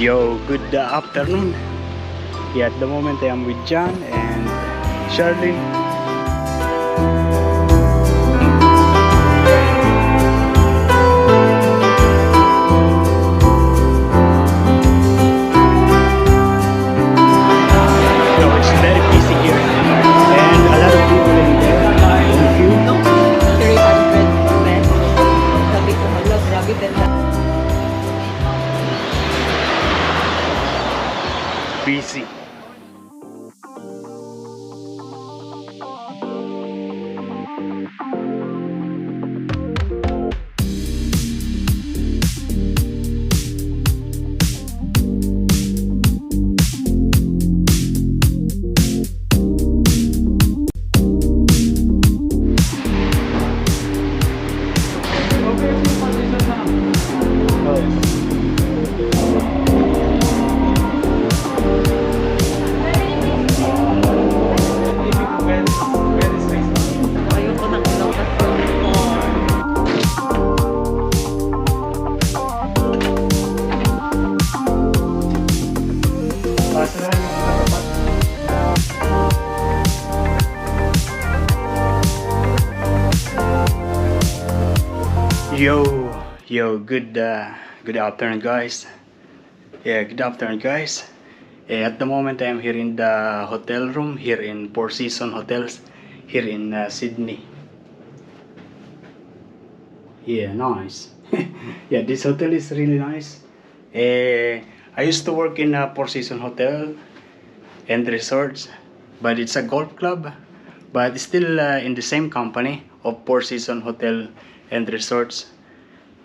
Yo, good afternoon. Yeah, at the moment I am with John and Charlene. So it's very busy here and a lot of people in there. Thank you. 300 men. Sabi ko, hala, grabe din na. Busy. Ayoko nang ilawat ko. Good afternoon, guys. Yeah, good afternoon, guys. At the moment, I am here in the hotel room here in Four Seasons Hotels here in Sydney. Yeah, nice. Yeah, this hotel is really nice. I used to work in a Four Seasons Hotel and Resorts, but it's a golf club, but still in the same company of Four Seasons Hotel and Resorts.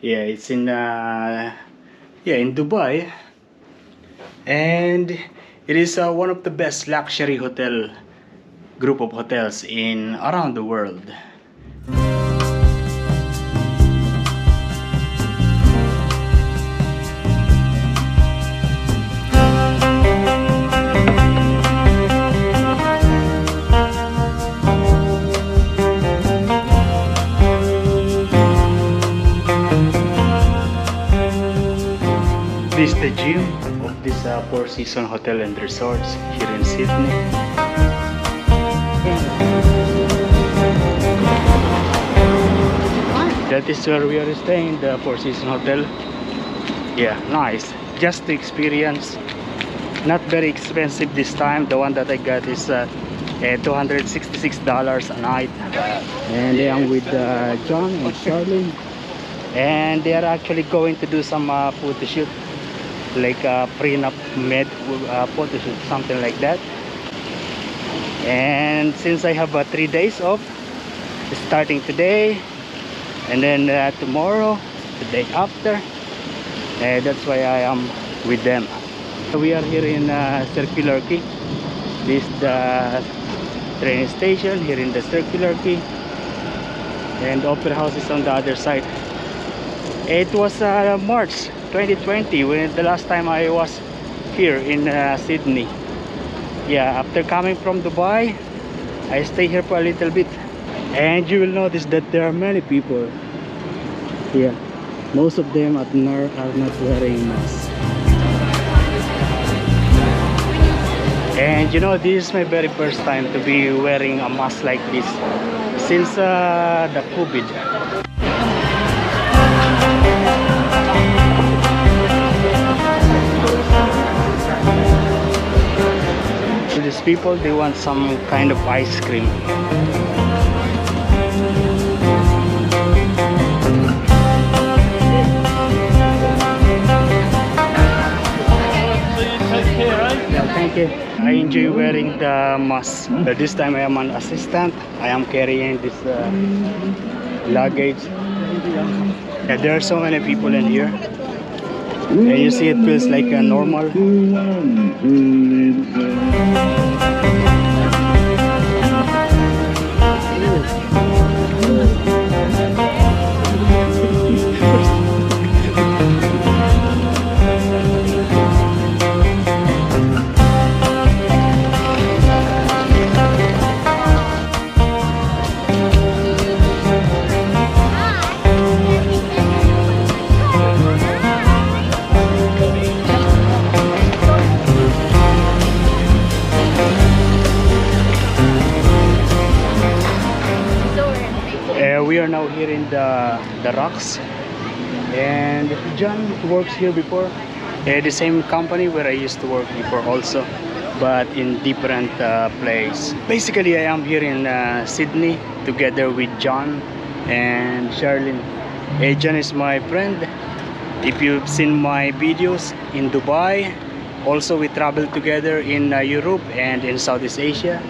Yeah, it's in Dubai, and it is one of the best luxury hotel group of hotels in around the world. This is the gym of this Four Seasons Hotel and Resorts here in Sydney. That is where we are staying, the Four Seasons Hotel. Yeah, nice. Just to experience. Not very expensive this time. The one that I got is $266 a night. And I am with John and Charlene. And they are actually going to do some photo shoot, like a prenup med photo shoot, something like that. And since I have 3 days off, starting today and then tomorrow, the day after, that's why I am with them. We are here in Circular Quay. This is the train station here in the Circular Quay, and the Opera House is on the other side. It was March 2020 when the last time I was here in Sydney. Yeah, after coming from Dubai, I stay here for a little bit, and you will notice that there are many people here. Most of them are not wearing masks. And you know, this is my very first time to be wearing a mask like this since the COVID. These people, they want some kind of ice cream. Yeah, thank you. I enjoy wearing the mask. But this time I am an assistant. I am carrying this luggage. Yeah, there are so many people in here. And you see, it feels like a normal. we are now here in the rocks, and John works here before. The same company where I used to work before also, but in different place. Basically, I am here in Sydney together with John and Charlene. John is my friend. If you've seen my videos in Dubai, also we traveled together in Europe and in Southeast Asia.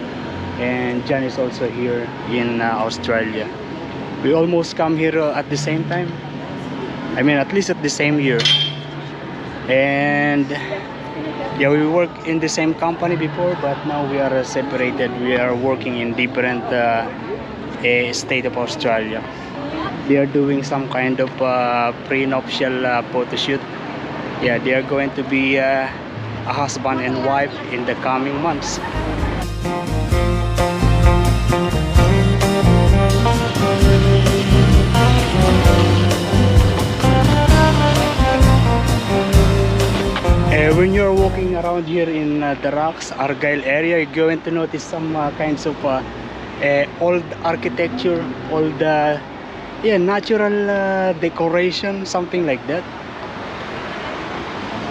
And John is also here in Australia. We almost come here at the same time. I mean, at least at the same year. And yeah, we work in the same company before, but now we are separated. We are working in different state of Australia. They are doing some kind of pre-nuptial photo shoot. Yeah, they are going to be a husband and wife in the coming months. When you're walking around here in the rocks, Argyle area, you're going to notice some kinds of old architecture, old natural decoration, something like that.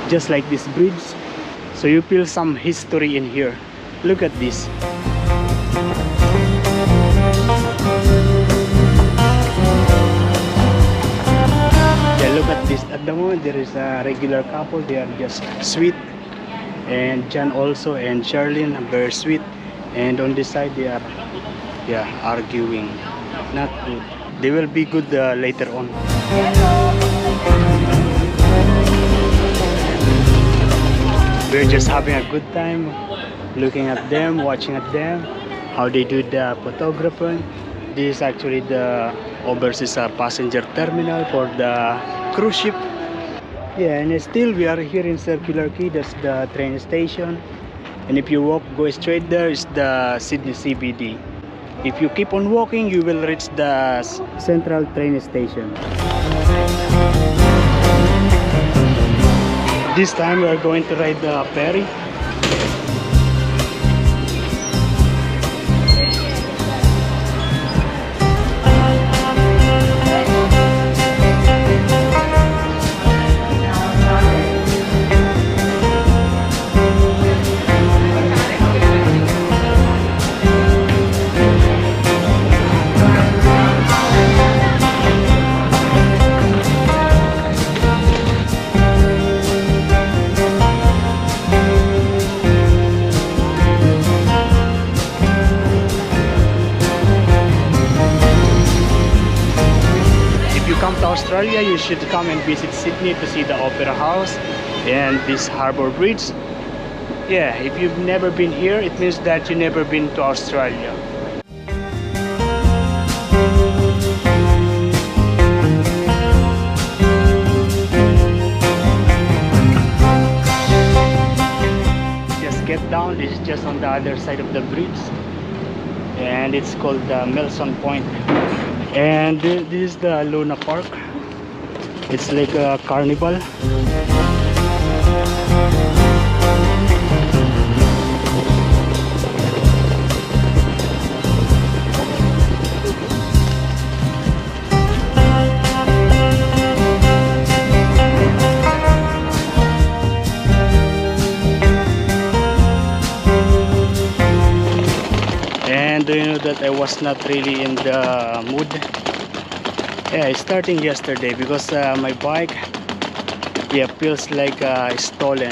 Just like this bridge. So you feel some history in here. Look at this. Look at this. At the moment there is a regular couple. They are just sweet, and John also and Charlene very sweet, and on this side they are arguing. Not good. They will be good later on. We're just having a good time looking at them, watching at them, how they do the photography. This is actually the overseas passenger terminal for the cruise ship. Yeah, and still we are here in Circular Quay. That's the train station, and if you go straight, there is the Sydney CBD. If you keep on walking, you will reach the central train station. This time we are going to ride the ferry. Australia, you should come and visit Sydney to see the Opera House and this Harbour Bridge. Yeah, if you've never been here, it means that you've never been to Australia. Just get down. This is just on the other side of the bridge, and it's called Melson Point. And this is the Luna Park. It's like a carnival. And do you know that I was not really in the mood? Yeah, starting yesterday because my bike feels like stolen.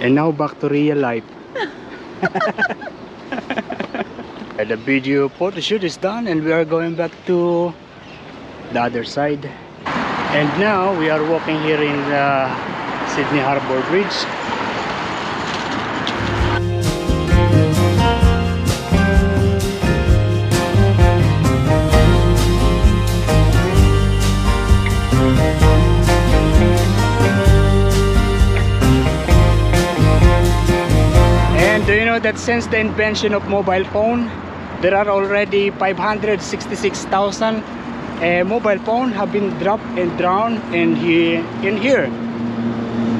And now back to real life. The video photo shoot is done, and we are going back to the other side. And now we are walking here in the Sydney Harbour Bridge. And do you know that since the invention of mobile phone, there are already 566,000 a mobile phone have been dropped and drowned in here.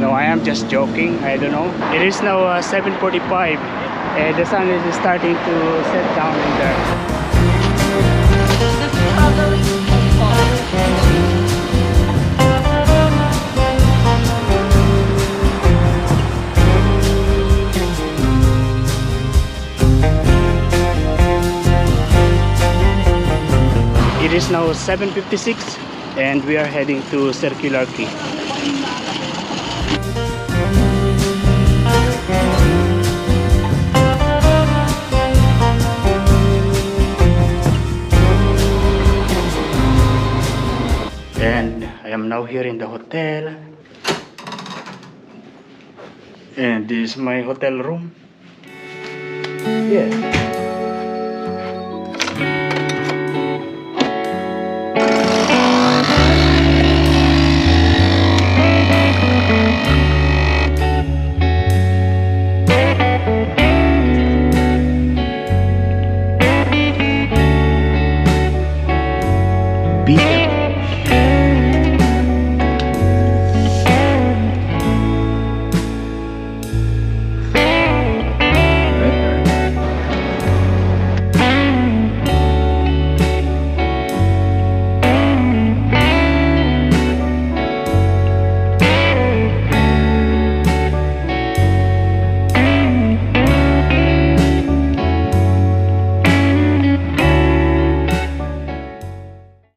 No, I am just joking. I don't know. It is now 7:45. The sun is starting to set down in there. It is now 7:56 and we are heading to Circular Quay. And I am now here in the hotel. And this is my hotel room. Yeah. Be